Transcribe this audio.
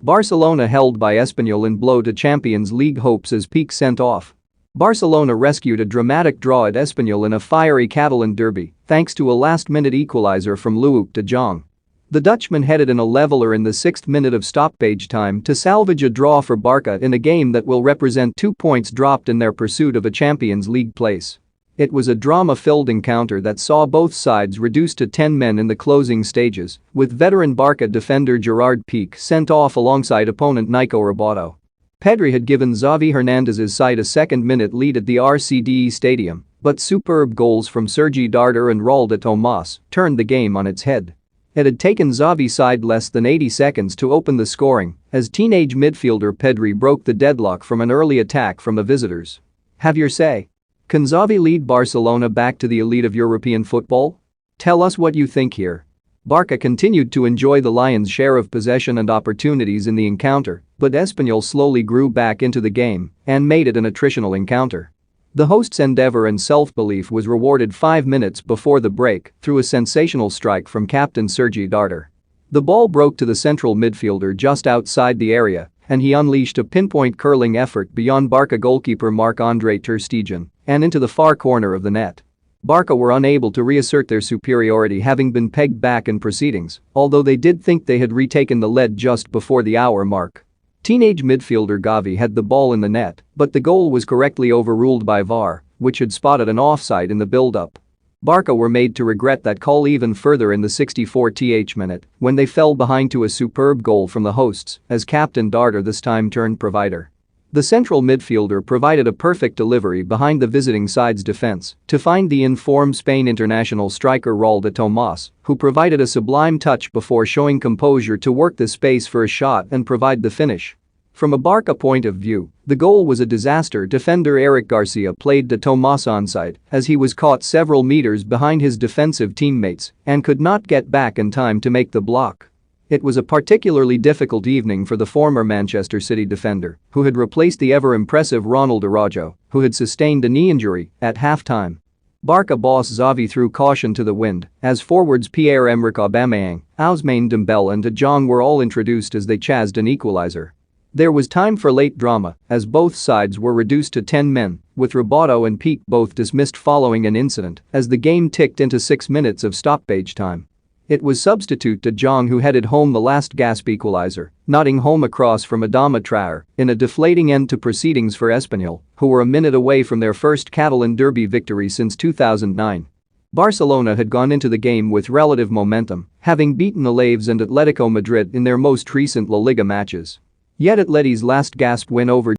Barcelona held by Espanyol in blow to Champions League hopes as Pique sent off. Barcelona rescued a dramatic draw at Espanyol in a fiery Catalan derby thanks to a last-minute equalizer from Luuk de Jong. The Dutchman headed in a leveler in the 6th minute of stoppage time to salvage a draw for Barca in a game that will represent 2 points dropped in their pursuit of a Champions League place. It was a drama-filled encounter that saw both sides reduced to 10 men in the closing stages, with veteran Barca defender Gerard Pique sent off alongside opponent Nico Roboto. Pedri had given Xavi Hernandez's side a second-minute lead at the RCDE Stadium, but superb goals from Sergi Darder and Raul de Tomas turned the game on its head. It had taken Xavi's side less than 80 seconds to open the scoring as teenage midfielder Pedri broke the deadlock from an early attack from the visitors. Have your say. Can Xavi lead Barcelona back to the elite of European football? Tell us what you think here. Barca continued to enjoy the Lions' share of possession and opportunities in the encounter, but Espanyol slowly grew back into the game and made it an attritional encounter. The hosts' endeavor and self-belief was rewarded 5 minutes before the break through a sensational strike from captain Sergi Darder. The ball broke to the central midfielder just outside the area, and he unleashed a pinpoint curling effort beyond Barca goalkeeper Marc-Andre ter Stegen and into the far corner of the net. Barca were unable to reassert their superiority, having been pegged back in proceedings, although they did think they had retaken the lead just before the hour mark. Teenage midfielder Gavi had the ball in the net, but the goal was correctly overruled by VAR, which had spotted an offside in the build-up. Barca were made to regret that call even further in the 64th minute when they fell behind to a superb goal from the hosts as captain Darder this time turned provider. The central midfielder provided a perfect delivery behind the visiting side's defense to find the in-form Spain international striker Raul de Tomas, who provided a sublime touch before showing composure to work the space for a shot and provide the finish. From a Barca point of view, the goal was a disaster. Defender Eric Garcia played de Tomas onside as he was caught several meters behind his defensive teammates and could not get back in time to make the block. It was a particularly difficult evening for the former Manchester City defender, who had replaced the ever-impressive Ronald Araujo, who had sustained a knee injury at halftime. Barca boss Xavi threw caution to the wind as forwards Pierre-Emerick Aubameyang, Ousmane Dembele and De Jong were all introduced as they chased an equalizer. There was time for late drama as both sides were reduced to 10 men, with Roboto and Pique both dismissed following an incident as the game ticked into 6 minutes of stoppage time. It was substitute De Jong who headed home the last gasp equalizer, nodding home a cross from Adama Traoré in a deflating end to proceedings for Espanyol, who were a minute away from their first Catalan derby victory since 2009. Barcelona had gone into the game with relative momentum, having beaten Alaves and Atletico Madrid in their most recent La Liga matches. Yet Atleti's last gasp win over